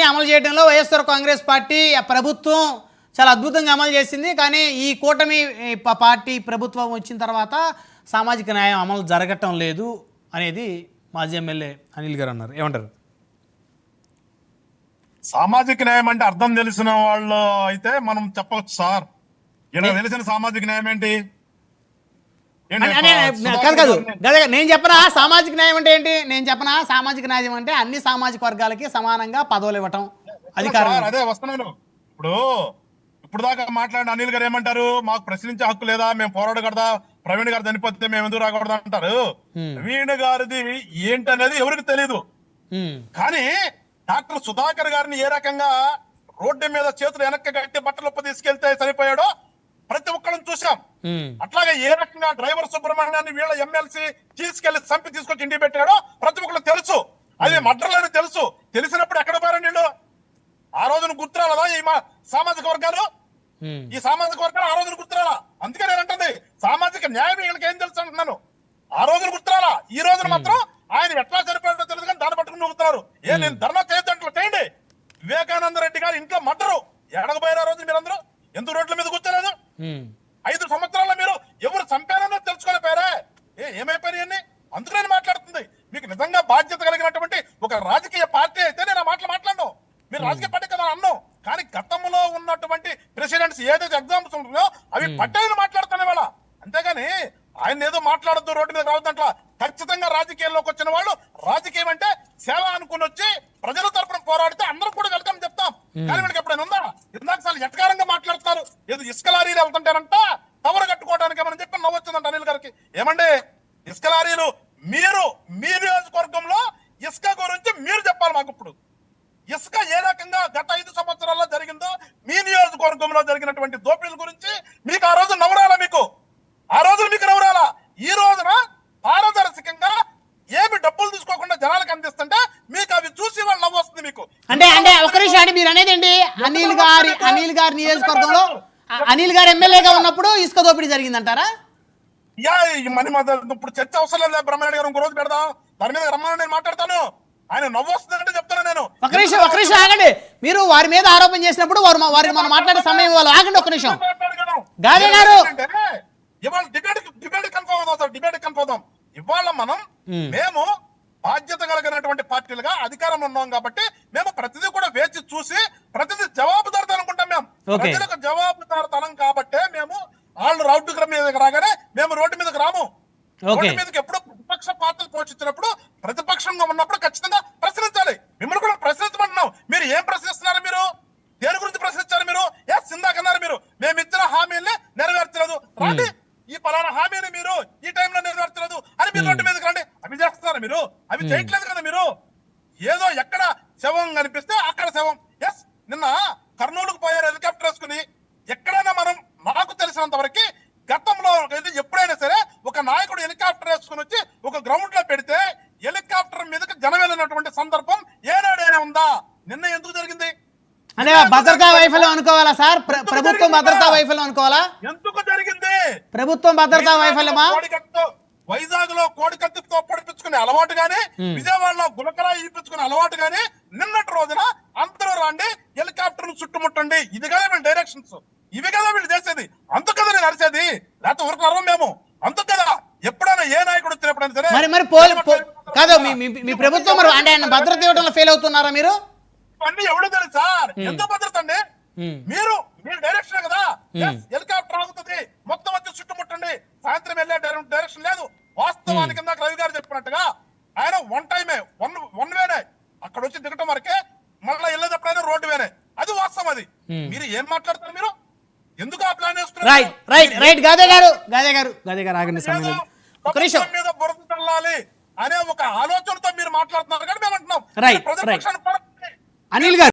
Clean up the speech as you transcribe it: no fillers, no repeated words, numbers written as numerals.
పథకాలన్నీ అమలు చేయడంలో వైఎస్ఆర్ కాంగ్రెస్ పార్టీ ప్రభుత్వం చాలా అద్భుతంగా అమలు చేసింది. కానీ ఈ కూటమి పార్టీ ప్రభుత్వం వచ్చిన తర్వాత సామాజిక న్యాయం అమలు జరగటం లేదు అనేది మాజీ ఎమ్మెల్యే అనిల్ గారు అన్నారు. ఏమంటారు? సామాజిక న్యాయం అంటే అర్థం తెలిసిన వాళ్ళు అయితే మనం చెప్పవచ్చు సార్. ఇలా తెలిసిన సామాజిక న్యాయం ఏంటి? కాదు నేను చెప్పనా సామాజిక న్యాయం అంటే ఏంటి? నేను చెప్పనా సామాజిక న్యాయం అంటే అన్ని సామాజిక వర్గాలకి సమానంగా పదవులు ఇవ్వటం అధికారం. అదే వస్తున్నాను. ఇప్పుడు దాకా మాట్లాడిన అనిల్ గారు ఏమంటారు? మాకు ప్రశ్నించే హక్కు లేదా, మేము పోరాడకూడదా, ప్రవీణ్ గారు చనిపోతే మేము ఎందుకు రాకూడదు అంటారు. ప్రవీణ్ గారిది ఏంటనేది ఎవరికి తెలీదు. కానీ డాక్టర్ సుధాకర్ గారిని ఏ రకంగా రోడ్డు మీద చేతులు వెనక్కి కట్టి బట్టలొప్ప తీసుకెళ్తే చనిపోయాడో ప్రతి ఒక్కరిని చూసాం. అట్లాగే ఏ రకంగా డ్రైవర్ సుబ్రహ్మణ్యాన్ని వీళ్ళ ఎమ్మెల్సీ తీసుకెళ్లి చంపి తీసుకొచ్చి ఇంటికి పెట్టాడో ప్రతి ఒక్కరు తెలుసు. అది మర్డర్లని తెలుసు. తెలిసినప్పుడు ఎక్కడ పోయారు వీళ్ళు? ఆ రోజున గుర్తురాలదా ఈ సామాజిక వర్గాలు? ఈ సామాజిక వర్గాలు ఆ రోజున గుర్తురాలా? అందుకే నేను అంటుంది సామాజిక న్యాయం వీళ్ళకి ఏం తెలుసు అంటున్నాను. ఆ రోజున గుర్తురాలా, ఈ రోజున మాత్రం ఆయన ఎట్లా చనిపోయాడో తెలుసు కానీ దాన్ని పట్టుకుని నవ్వుతున్నారు. నేను ధర్నా చేయొద్దంటే చేయండి. వివేకానంద రెడ్డి గారు ఇంట్లో మర్డరు ఎడగబోయారు. ఆ రోజు మీరందరూ ఎందుకు రోడ్ల మీద కూర్చోలేదు? 5 సంవత్సరాల్లో మీరు ఎవరు చంపారో తెలుసుకోలేకపోయారా? ఏమైపోయాయన్ని? అందుకు నేను మాట్లాడుతుంది. మీకు నిజంగా బాధ్యత కలిగినటువంటి ఒక రాజకీయ పార్టీ అయితే నేను ఆ మాటలు మాట్లాడను. మీరు రాజకీయ పార్టీ కదా అన్నాం. కానీ గతంలో ఉన్నటువంటి ప్రెసిడెంట్స్ ఏదైతే ఎగ్జాంపుల్స్ ఉంటుందో అవి పట్టాలని మాట్లాడుతాను ఇవాళ. అంతేగాని ఆయన ఏదో మాట్లాడద్దు, రోడ్డు మీద రావద్దంట్లా. ఖచ్చితంగా రాజకీయాల్లోకి వచ్చిన వాళ్ళు రాజకీయం అంటే సేవ అనుకుని వచ్చి ప్రజల తరపున పోరాడితే అందరూ కూడా వెల్కమ్ చెప్తాం. కానీ వీళ్ళకి ఎప్పుడైనా ఉందా? ఇందాకసారి ఎటకారంగా మాట్లాడుతున్నారు. ఏదో ఇసుక లారీలు వెళ్తుంటారంట కవర్ కట్టుకోవడానికి ఏమని చెప్పి నవ్వొచ్చిందంట అనిల్ గారికి. ఏమండి ఇసుక లారీలు మీరు మీ నియోజకవర్గంలో ఇసుక గురించి మీరు చెప్పాలి మాకు. ఇప్పుడు ఇసుక ఏ రకంగా గత 5 సంవత్సరాల్లో జరిగిందో మీ నియోజకవర్గంలో జరిగినటువంటి దోపిడీల గురించి మీకు ఆ రోజు నవ్వురాలా? మీకు ఆ రోజున మీకు నవ్వురాలా? ఈ రోజున పారదర్శకంగా ఏమి డబ్బులు తీసుకోకుండా జనాలకు అందిస్తుంటే మీకు అవి చూసి వాళ్ళు నవ్వు వస్తుంది మీకు. అంటే ఒక నిమిషం, మీరు అనేది ఏంటి? అనిల్ గారి నియోజకవర్గంలో అనిల్ గారు ఎమ్మెల్యేగా ఉన్నప్పుడు ఇసుక దోపిడీ జరిగిందంటారా? ఇప్పుడు చర్చ అవసరం లేదు. బ్రహ్మనాయుడు గారు ఇంకో రోజు పెడదాం, దాని మీద రమ్మని నేను మాట్లాడతాను. ఆయన నవ్వు వస్తుందంటే చెప్తాను నేను. ఒక నిమిషం ఆగండి. మీరు వారి మీద ఆరోపణ చేసినప్పుడు వారిని మనం మాట్లాడే సమయం వాళ్ళు ఆగండి. ఒక నిమిషం గాదే గారు, ఇవాళ డిబేట్ కన్ఫర్మ్ అవుదాం. ఇవాళ మేము బాధ్యత కలిగినటువంటి పార్టీలుగా అధికారంలో ఉన్నాం కాబట్టి మేము ప్రతిదీ కూడా వేచి చూసి ప్రతిదీ జవాబుదారితనం అనుకుంటాం. మేము ప్రజలకు జవాబుదారితనం కాబట్టే మేము వాళ్ళు రోడ్డు మీదకి రాగానే మేము రోడ్డు మీదకి రాము. రోడ్డు మీదకి ఎప్పుడు ప్రతిపక్ష పార్టీలు పోషించినప్పుడు ప్రతిపక్షంగా ఉన్నప్పుడు ఖచ్చితంగా ప్రశ్నించాలి. మిమ్మల్ని కూడా ప్రశ్నించమంటున్నాం. మీరు ఏం ప్రశ్నిస్తున్నారు? మీరు దేని గురించి ప్రశ్నించారు? మీరు ఇందాకన్నారు మీరు మేము ఇచ్చిన హామీల్ని నెరవేర్చలేదు, రండి ఈ పలానా హామీని మీరు ఈ టైంలో నెరవేర్చలేదు అని మీరు రోడ్డు మీదకి రండి. అవి చేస్తున్నారు మీరు? అవి చేయట్లేదు కదా మీరు. ఏదో ఎక్కడ శవం కనిపిస్తే అక్కడ శవం. నిన్న కర్నూలుకు పోయారు హెలికాప్టర్ వేసుకుని. ఎక్కడైనా నాకు తెలిసినంత వరకు గతంలో ఎప్పుడైనా సరే ఒక నాయకుడు హెలికాప్టర్ వేసుకుని వచ్చి ఒక గ్రౌండ్ లో పెడితే హెలికాప్టర్ మీదకి జనం వెళ్ళినటువంటి సందర్భం ఏనాడైనా ఉందా? నిన్న ఎందుకు జరిగింది? అంటే భద్రతా వైఫల్యం అనుకోవాలా సార్? ప్రభుత్వం భద్రతా వైఫల్యం అనుకోవాలా? ఎందుకు జరిగింది? ప్రభుత్వం భద్రతా వైఫల్యమా? వైజాగ్ లో కోడికత్తితో పొడిపించుకునే అలవాటు గానీ, విజయవాడలో గులకరా ఇప్పించుకునే అలవాటు గానీ, నిన్నటి రోజున అందరూ రండి హెలికాప్టర్ ను చుట్టుముట్టండి. ఇది కదా వీళ్ళ డైరెక్షన్స్, ఇవి కదా వీళ్ళు చేసేది. అందుకు కదా నేను అరిసేది. లేకపోతే ఊరికి అరవం మేము. అందుకు కదా ఎప్పుడైనా ఏ నాయకుడు వచ్చినప్పుడైనా సరే కాదు మీ ప్రభుత్వం అంటే ఆయన భద్రత ఇవ్వడంలో ఫెయిల్ అవుతున్నారా మీరు? అన్ని ఎవడో తెలుసు సార్. ఎంతో భద్రత అండి. మీరు డైరెక్షన్ కదా, హెలికాప్టర్ ఆగుతుంది మొత్తం వచ్చి చుట్టుముట్టండి. సాయంత్రం వెళ్ళే డైరెక్షన్ లేదు. వాస్తవానికి కింద రవి గారు చెప్పినట్టుగా ఆయన వన్ వేనే అక్కడ వచ్చి దిగటం వరకే, మళ్ళీ వెళ్ళేటప్పుడైనా రోడ్డు వేనే. అది వాస్తవం. అది మీరు ఏం మాట్లాడతారు? మీరు ఎందుకు ఆ ప్లాన్ వేస్తున్నారు? గాదే గారు ఆగండి. మీద బురద చల్లాలి అనే ఒక ఆలోచనతో మీరు మాట్లాడుతున్నారు కానీ మేము అంటున్నాం అనిల్ గారు